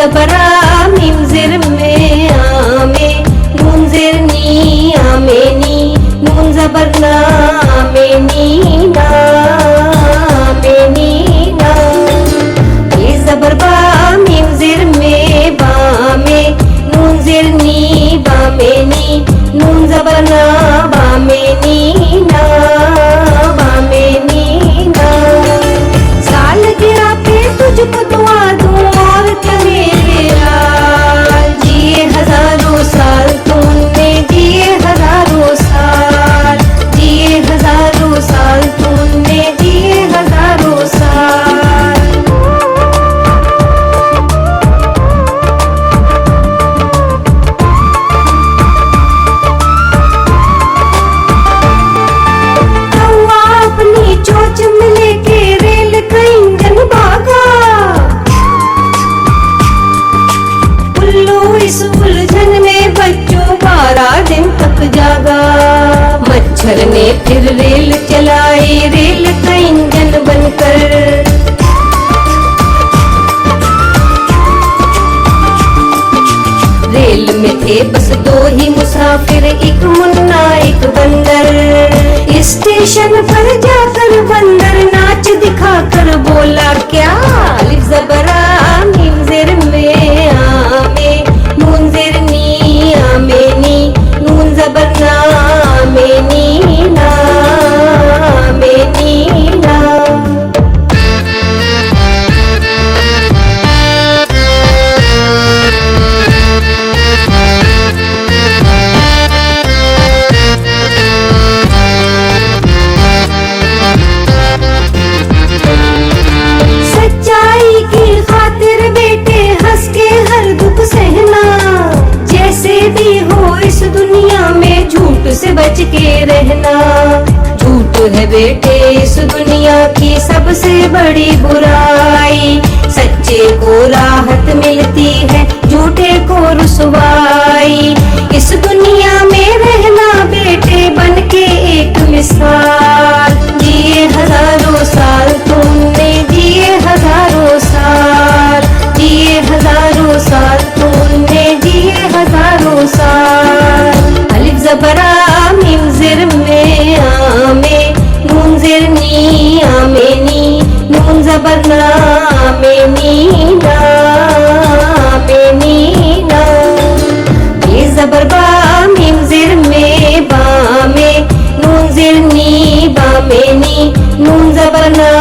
जबरा meme जिर में आमे, नून जिर नी आमे नी, नून जबर ना आमे नी ना, आमे नी ना। ये जबर बा मीम जिर में बामे, नून जिर नी बामे नी, नून जबर ना बामे नी ना, बामे नी ना। साल गिरा पे तुझको दुआ दूं और क्या मेरे लाल, जिए हजारों साल तूने, जिए हजारों साल, जिए हजारों साल तूने, जिए हजारों साल। हवा अपनी चोंच में लेके रेल का इंजन भागा, उल्लू इस उलझन में बच्चों 12 दिन तक जागा। मच्छर ने फिर रेल चलाई, रेल का इंजन बनकर। रेल में थे बस 2 ही मुसाफिर, एक मुन्ना एक बंदर। स्टेशन पर जाकर बंदर नाच दिखाकर बोला क्या, अलिफ ज़बरा मीम ज़िर में आमे, नून ज़िर नी आमे नी, नून ज़बर ना आमे नी ना, आमे नी ना। सच्चाई की खातिर बेटे हंस के हर दुख सहना, जैसे भी हो इस दुनिया में झूठ से बच के रहना। झूठ है बेटे इस दुनिया की सबसे बड़ी बुराई, सच्चे को राहत मिलती है, झूठे को रुसवाई। इस दुनिया में रहना बेटे बन के एक मिसाल, जिए हजारों साल तुमने, जिए हजारों साल, जिए हजारों साल तुमने, जिए हजारों साल। अलिफ ज़बरा मीम ज़िर में आमे, नून ज़िर नी आमे नी, नून ज़बर ना आमे नी ना, आमे नी ना। ये ज़बर बा मीम ज़िर में बामे, नून ज़िर नी बामे नी, नून ज़बर ना